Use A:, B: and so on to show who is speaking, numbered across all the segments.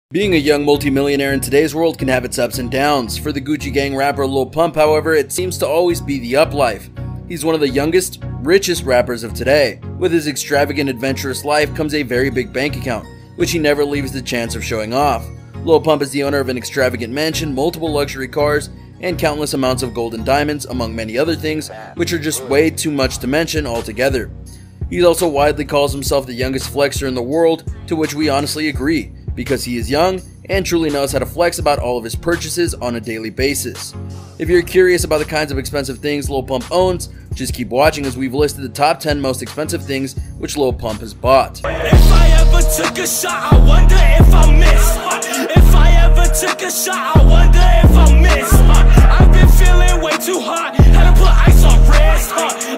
A: Being a young multimillionaire in today's world can have its ups and downs. For the Gucci Gang rapper Lil Pump, however, it seems to always be the up life. He's one of the youngest, richest rappers of today. With his extravagant, adventurous life comes a very big bank account, which he never leaves the chance of showing off. Lil Pump is the owner of an extravagant mansion, multiple luxury cars, and countless amounts of gold and diamonds, among many other things, which are just way too much to mention altogether. He also widely calls himself the youngest flexer in the world, to which we honestly agree, because he is young and truly knows how to flex about all of his purchases on a daily basis. If you're curious about the kinds of expensive things Lil Pump owns, just keep watching as we've listed the top 10 most expensive things which Lil Pump has bought.
B: If I ever took a shot, I wonder if I miss. If I ever took a shot, I wonder if I miss. I've been feeling way too hot, had to put ice on wrist.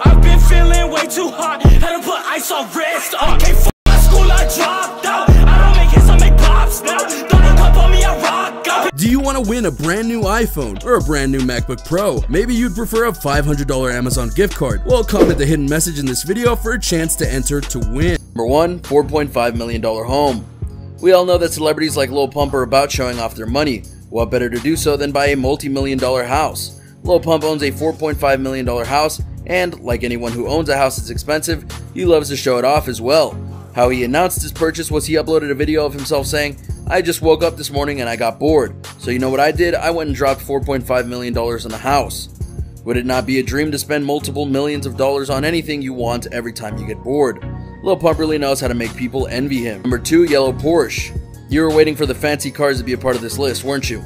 B: I've been feeling way too hot, had to put ice on wrist. Came from school, I dropped out. I don't make hits, I make pops now. Don't look up on me, I rock out.
A: Do you want to win a brand new iPhone or a brand new MacBook Pro? Maybe you'd prefer a $500 Amazon gift card. Well, comment the hidden message in this video for a chance to enter to win. Number 1. $4.5 million home. We all know that celebrities like Lil Pump are about showing off their money. What better to do so than buy a multi-million-dollar house? Lil Pump owns a $4.5 million house, and like anyone who owns a house that's expensive, he loves to show it off as well. How he announced his purchase was he uploaded a video of himself saying, "I just woke up this morning and I got bored. So you know what I did? I went and dropped $4.5 million on a house." Would it not be a dream to spend multiple millions of dollars on anything you want every time you get bored? Lil Pump really knows how to make people envy him. Number 2. Yellow Porsche. You were waiting for the fancy cars to be a part of this list, weren't you?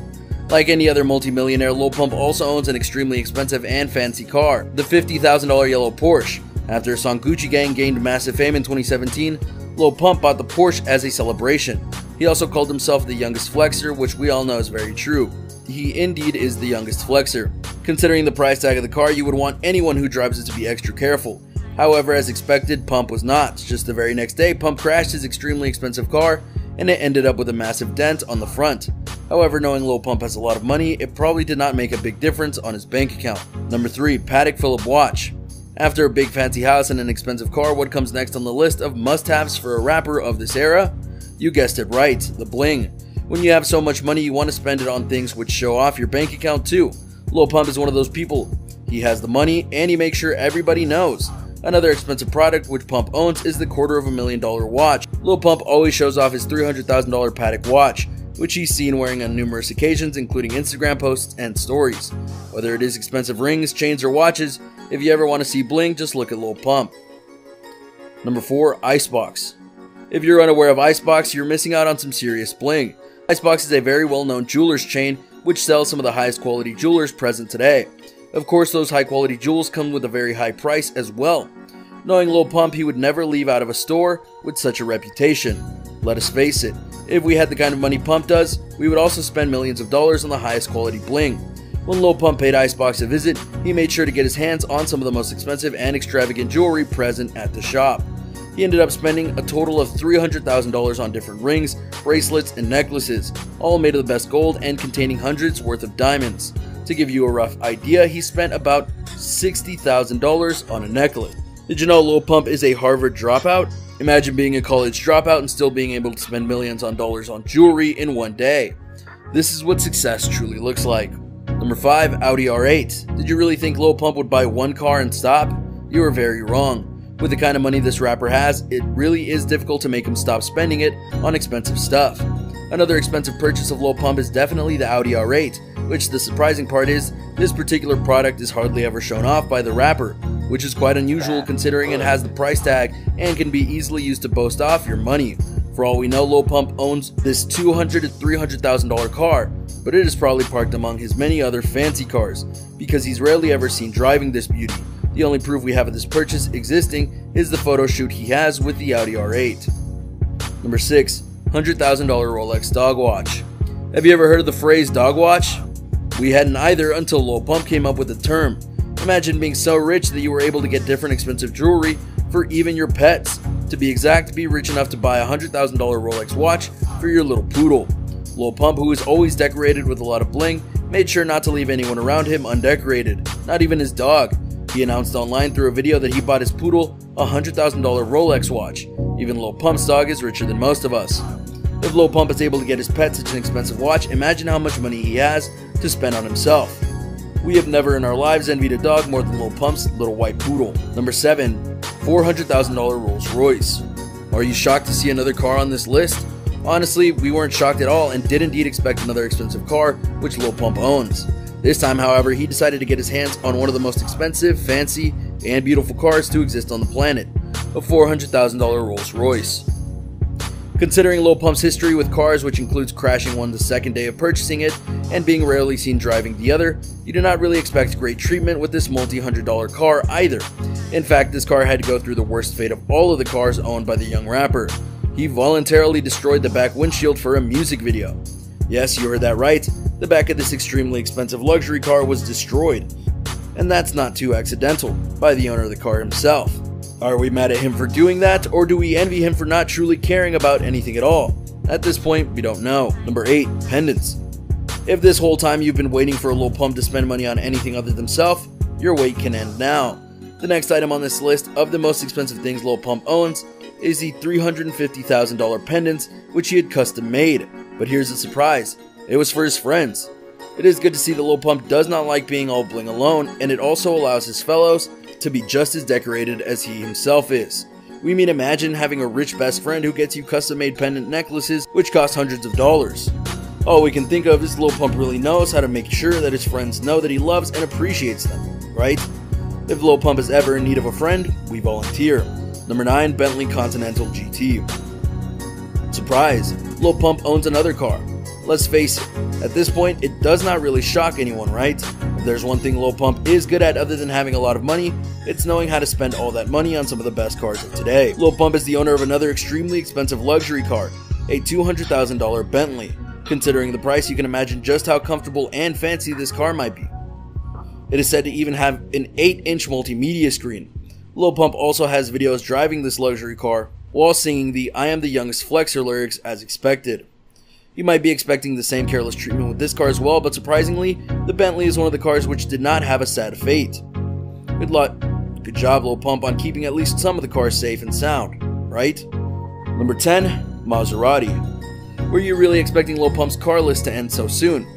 A: Like any other multimillionaire, Lil Pump also owns an extremely expensive and fancy car, the $50,000 yellow Porsche. After his song Gucci Gang gained massive fame in 2017, Lil Pump bought the Porsche as a celebration. He also called himself the youngest flexer, which we all know is very true. He indeed is the youngest flexer. Considering the price tag of the car, you would want anyone who drives it to be extra careful. However, as expected, Pump was not. Just the very next day, Pump crashed his extremely expensive car, and it ended up with a massive dent on the front. However, knowing Lil Pump has a lot of money, it probably did not make a big difference on his bank account. Number 3. Patek Philippe watch. After a big fancy house and an expensive car, what comes next on the list of must-haves for a rapper of this era? You guessed it right, the bling. When you have so much money, you want to spend it on things which show off your bank account too. Lil Pump is one of those people. He has the money and he makes sure everybody knows. Another expensive product which Pump owns is the $250,000 watch. Lil Pump always shows off his $300,000 Patek watch, which he's seen wearing on numerous occasions, including Instagram posts and stories. Whether it is expensive rings, chains, or watches, if you ever want to see bling, just look at Lil Pump. Number 4. Icebox. If you're unaware of Icebox, you're missing out on some serious bling. Icebox is a very well-known jeweler's chain which sells some of the highest quality jewelers present today. Of course, those high quality jewels come with a very high price as well. Knowing Lil Pump, he would never leave out of a store with such a reputation. Let us face it, if we had the kind of money Pump does, we would also spend millions of dollars on the highest quality bling. When Lil Pump paid Icebox a visit, he made sure to get his hands on some of the most expensive and extravagant jewelry present at the shop. He ended up spending a total of $300,000 on different rings, bracelets, and necklaces, all made of the best gold and containing hundreds worth of diamonds. To give you a rough idea, he spent about $60,000 on a necklace. Did you know Lil Pump is a Harvard dropout? Imagine being a college dropout and still being able to spend millions of dollars on jewelry in one day. This is what success truly looks like. Number 5. Audi R8. Did you really think Lil Pump would buy one car and stop? You were very wrong. With the kind of money this rapper has, it really is difficult to make him stop spending it on expensive stuff. Another expensive purchase of Lil Pump is definitely the Audi R8, which the surprising part is, this particular product is hardly ever shown off by the rapper, which is quite unusual considering it has the price tag and can be easily used to boast off your money. For all we know, Lil Pump owns this $200,000 to $300,000 car, but it is probably parked among his many other fancy cars, because he's rarely ever seen driving this beauty. The only proof we have of this purchase existing is the photo shoot he has with the Audi R8. Number 6. $100,000 Rolex Dog Watch. Have you ever heard of the phrase dog watch? We hadn't either until Lil Pump came up with the term. Imagine being so rich that you were able to get different expensive jewelry for even your pets. To be exact, be rich enough to buy a $100,000 Rolex watch for your little poodle. Lil Pump, who is always decorated with a lot of bling, made sure not to leave anyone around him undecorated, not even his dog. He announced online through a video that he bought his poodle a $100,000 Rolex watch. Even Lil Pump's dog is richer than most of us. If Lil Pump is able to get his pet such an expensive watch, imagine how much money he has to spend on himself. We have never in our lives envied a dog more than Lil Pump's little white poodle. Number 7. $400,000 Rolls-Royce. Are you shocked to see another car on this list? Honestly, we weren't shocked at all and did indeed expect another expensive car, which Lil Pump owns. This time, however, he decided to get his hands on one of the most expensive, fancy, and beautiful cars to exist on the planet, a $400,000 Rolls-Royce. Considering Lil Pump's history with cars, which includes crashing one the second day of purchasing it and being rarely seen driving the other, you do not really expect great treatment with this multi-$100 car either. In fact, this car had to go through the worst fate of all of the cars owned by the young rapper. He voluntarily destroyed the back windshield for a music video. Yes, you heard that right, the back of this extremely expensive luxury car was destroyed. And that's not too accidental, by the owner of the car himself. Are we mad at him for doing that, or do we envy him for not truly caring about anything at all? At this point, we don't know. Number 8. Pendants. If this whole time you've been waiting for Lil Pump to spend money on anything other than himself, your wait can end now. The next item on this list of the most expensive things Lil Pump owns is the $350,000 pendants, which he had custom made. But here's the surprise, it was for his friends. It is good to see that Lil Pump does not like being all bling alone, and it also allows his fellows to be just as decorated as he himself is. We mean, imagine having a rich best friend who gets you custom made pendant necklaces which cost hundreds of dollars. All we can think of is Lil Pump really knows how to make sure that his friends know that he loves and appreciates them, right? If Lil Pump is ever in need of a friend, we volunteer. Number 9. Bentley Continental GT. Surprise! Lil Pump owns another car. Let's face it, at this point, it does not really shock anyone, right? If there's one thing Lil Pump is good at other than having a lot of money, it's knowing how to spend all that money on some of the best cars of today. Lil Pump is the owner of another extremely expensive luxury car, a $200,000 Bentley. Considering the price, you can imagine just how comfortable and fancy this car might be. It is said to even have an 8-inch multimedia screen. Lil Pump also has videos driving this luxury car while singing the "I Am the Youngest Flexer" lyrics as expected. You might be expecting the same careless treatment with this car as well, but surprisingly, the Bentley is one of the cars which did not have a sad fate. Good luck. Good job, Lil Pump, on keeping at least some of the cars safe and sound, right? Number 10. Maserati. Were you really expecting Lil Pump's car list to end so soon?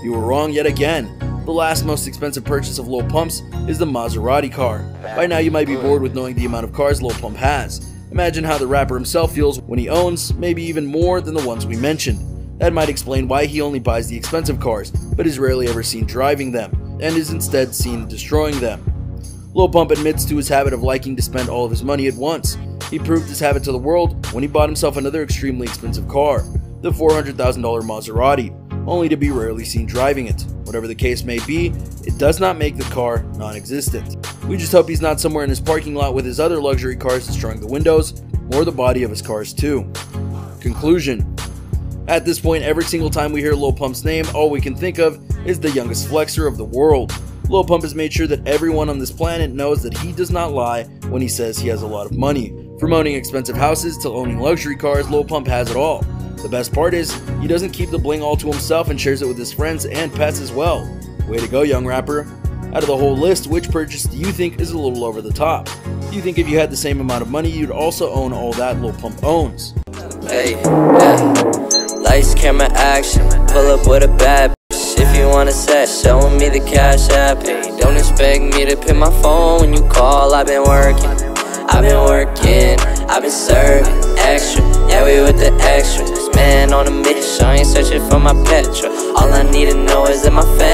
A: You were wrong yet again. The last most expensive purchase of Lil Pump's is the Maserati car. By now you might be bored with knowing the amount of cars Lil Pump has. Imagine how the rapper himself feels when he owns maybe even more than the ones we mentioned. That might explain why he only buys the expensive cars, but is rarely ever seen driving them, and is instead seen destroying them. Lil Pump admits to his habit of liking to spend all of his money at once. He proved his habit to the world when he bought himself another extremely expensive car, the $400,000 Maserati, only to be rarely seen driving it. Whatever the case may be, it does not make the car non-existent. We just hope he's not somewhere in his parking lot with his other luxury cars destroying the windows, or the body of his cars too. Conclusion. At this point, every single time we hear Lil Pump's name, all we can think of is the youngest flexer of the world. Lil Pump has made sure that everyone on this planet knows that he does not lie when he says he has a lot of money. From owning expensive houses to owning luxury cars, Lil Pump has it all. The best part is, he doesn't keep the bling all to himself and shares it with his friends and pets as well. Way to go, young rapper. Out of the whole list, which purchase do you think is a little over the top? Do you think if you had the same amount of money, you'd also own all that Lil Pump owns?
C: Hey, yeah. Lights, camera, action. Pull up with a bad bitch. If you wanna set, showing me the cash app. Hey, don't expect me to pick my phone when you call. I've been working, I've been serving extra. Yeah, we with the extras. Man on a mission, I ain't searching for my petrol. All I need to know is that my family